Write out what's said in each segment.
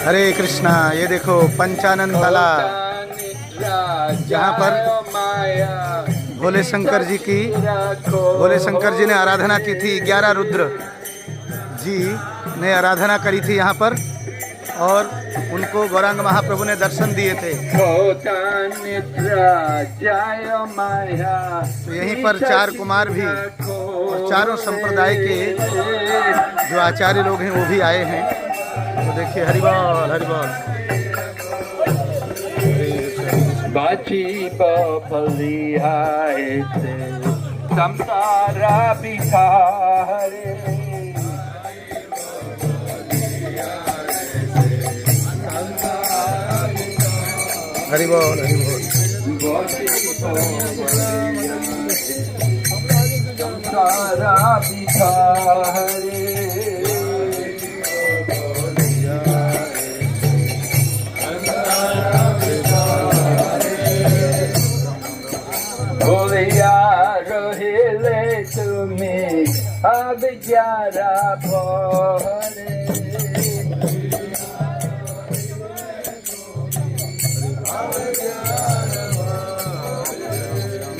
हरे कृष्णा। ये देखो पंचानन तालाब, जहाँ पर भोले शंकर जी ने आराधना की थी। 11 रुद्र जी ने आराधना करी थी यहाँ पर, और उनको गौरांग महाप्रभु ने दर्शन दिए थे। तो यहीं पर 4 कुमार भी और चारों संप्रदाय के जो आचार्य लोग हैं वो भी आए हैं। तो देखिए, हरिबोल हरिबोल। बाची बलिहाए से संसारा बिखारे, हरिबोल हरिबोल। संसारा बिखारे, रोहिले तुम्हें अब 11 भोरे,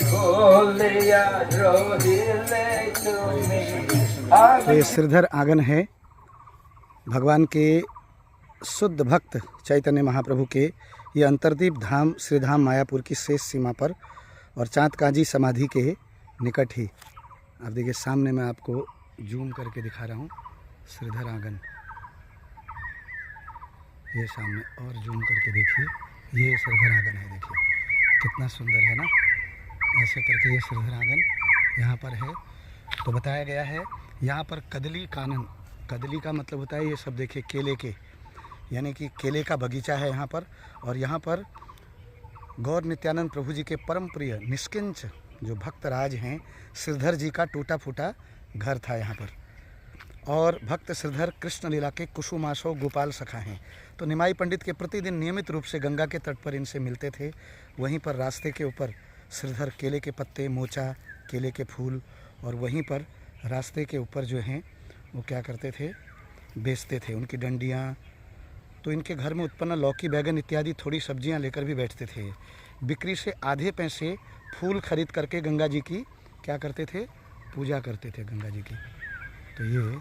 बोलिया रोहिले तुम्हें। ये श्रीधर आंगन है भगवान के शुद्ध भक्त चैतन्य महाप्रभु के। ये अंतरदीप धाम श्रीधाम मायापुर की शेष सीमा पर और चाँद काजी समाधि के निकट ही। आप देखिए, सामने मैं आपको जूम करके दिखा रहा हूँ श्रीधर आंगन। ये सामने और जूम करके देखिए, ये श्रीधर आंगन है। देखिए कितना सुंदर है ना। ऐसे करके ये श्रीधर आंगन यहाँ पर है। तो बताया गया है यहाँ पर कदली कानन, कदली का मतलब होता है ये सब देखिए केले के, यानी कि केले का बगीचा है यहाँ पर। और यहाँ पर गौर नित्यानंद प्रभु जी के परम प्रिय निष्किंच जो भक्त राज हैं श्रीधर जी का टूटा फूटा घर था यहाँ पर। और भक्त श्रीधर कृष्ण लीला के कुसुमाशो गोपाल सखा हैं। तो निमाई पंडित के प्रतिदिन नियमित रूप से गंगा के तट पर इनसे मिलते थे। वहीं पर रास्ते के ऊपर श्रीधर केले के पत्ते, मोचा, केले के फूल, और वहीं पर रास्ते के ऊपर जो हैं वो क्या करते थे, बेचते थे उनकी डंडियाँ। तो इनके घर में उत्पन्न लौकी, बैगन इत्यादि थोड़ी सब्जियां लेकर भी बैठते थे। बिक्री से आधे पैसे फूल खरीद करके गंगा जी की क्या करते थे, पूजा करते थे गंगा जी की। तो ये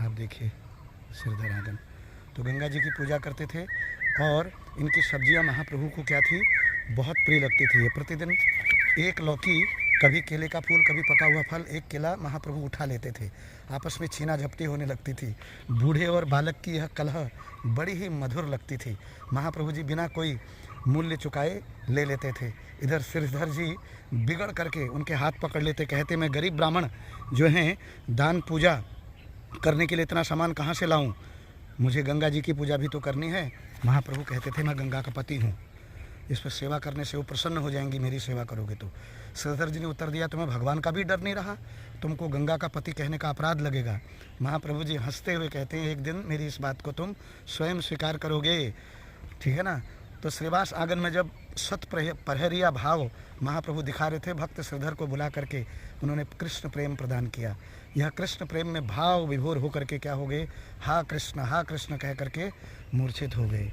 आप देखिए श्रीधर आंगन। तो गंगा जी की पूजा करते थे और इनकी सब्जियां महाप्रभु को क्या थी, बहुत प्रिय लगती थी। ये प्रतिदिन एक लौकी, कभी केले का फूल, कभी पका हुआ फल, एक केला महाप्रभु उठा लेते थे। आपस में छीना झपटी होने लगती थी। बूढ़े और बालक की यह कलह बड़ी ही मधुर लगती थी। महाप्रभु जी बिना कोई मूल्य चुकाए ले लेते थे। इधर श्रीधर जी बिगड़ करके उनके हाथ पकड़ लेते, कहते मैं गरीब ब्राह्मण जो हैं दान पूजा करने के लिए इतना सामान कहाँ से लाऊं, मुझे गंगा जी की पूजा भी तो करनी है। महाप्रभु कहते थे मैं गंगा का पति हूँ, इस पर सेवा करने से वो प्रसन्न हो जाएंगी, मेरी सेवा करोगे तो। श्रीधर जी ने उत्तर दिया, तुम्हें भगवान का भी डर नहीं रहा, तुमको गंगा का पति कहने का अपराध लगेगा। महाप्रभु जी हंसते हुए कहते हैं, एक दिन मेरी इस बात को तुम स्वयं स्वीकार करोगे, ठीक है ना। तो श्रीवास आंगन में जब सत प्रहरिया भाव महाप्रभु दिखा रहे थे, भक्त श्रीधर को बुला करके उन्होंने कृष्ण प्रेम प्रदान किया। यह कृष्ण प्रेम में भाव विभोर होकर के क्या हो गए, हा कृष्ण कह करके मूर्छित हो गए।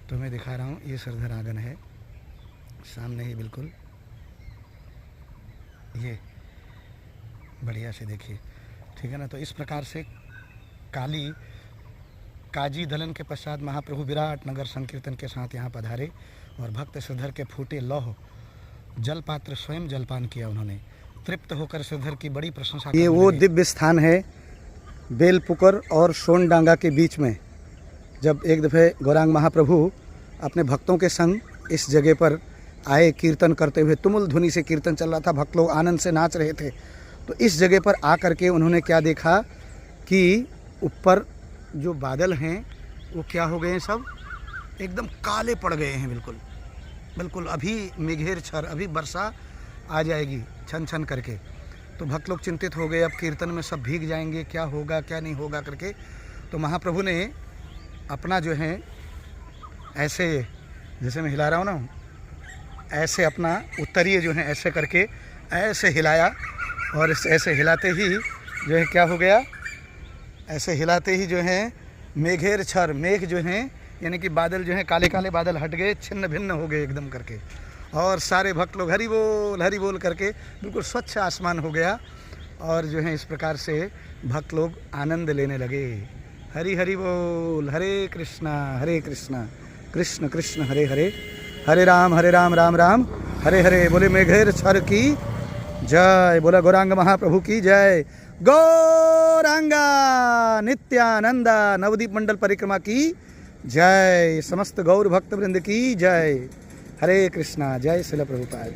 तो मैं दिखा रहा हूँ, ये श्रीधर आंगन है सामने ही बिल्कुल, ये बढ़िया से देखिए, ठीक है ना। तो इस प्रकार से काजी दलन के पश्चात महाप्रभु विराट नगर संकीर्तन के साथ यहाँ पधारे और भक्त श्रीधर के फूटे लौह जल पात्र स्वयं जलपान किया उन्होंने। तृप्त होकर श्रीधर की बड़ी प्रशंसा। ये वो दिव्य स्थान है बेलपुकर और सोनडांगा के बीच में। जब एक दफ़े गौरांग महाप्रभु अपने भक्तों के संग इस जगह पर आए कीर्तन करते हुए, तुमुल ध्वनि से कीर्तन चल रहा था, भक्त लोग आनंद से नाच रहे थे। तो इस जगह पर आकर के उन्होंने क्या देखा कि ऊपर जो बादल हैं वो क्या हो गए हैं, सब एकदम काले पड़ गए हैं, बिल्कुल बिल्कुल। अभी मेघेर छर, अभी वर्षा आ जाएगी छन छन करके। तो भक्त लोग चिंतित हो गए, अब कीर्तन में सब भीग जाएंगे, क्या होगा क्या नहीं होगा करके। तो महाप्रभु ने अपना जो है ऐसे, जैसे मैं हिला रहा हूँ ना, ऐसे अपना उत्तरीय जो है ऐसे करके ऐसे हिलाया, और ऐसे हिलाते ही जो है क्या हो गया, ऐसे हिलाते ही जो है मेघेर छर, मेघ जो हैं यानी कि बादल जो है काले काले बादल हट गए, छिन्न भिन्न हो गए एकदम करके, और सारे भक्त लोग हरि बोल करके बिल्कुल स्वच्छ आसमान हो गया। और जो है इस प्रकार से भक्त लोग आनंद लेने लगे। हरि हरि बोल, हरे कृष्णा कृष्ण कृष्ण हरे हरे, हरे राम राम राम हरे हरे। बोले मेघेर छर की जय, बोला गौरांग महाप्रभु की जय। गौरांगा नित्यानंदा नवदीप मंडल परिक्रमा की जय, समस्त गौर भक्त वृंद की जय। हरे कृष्णा, जय श्रील प्रभुपाद।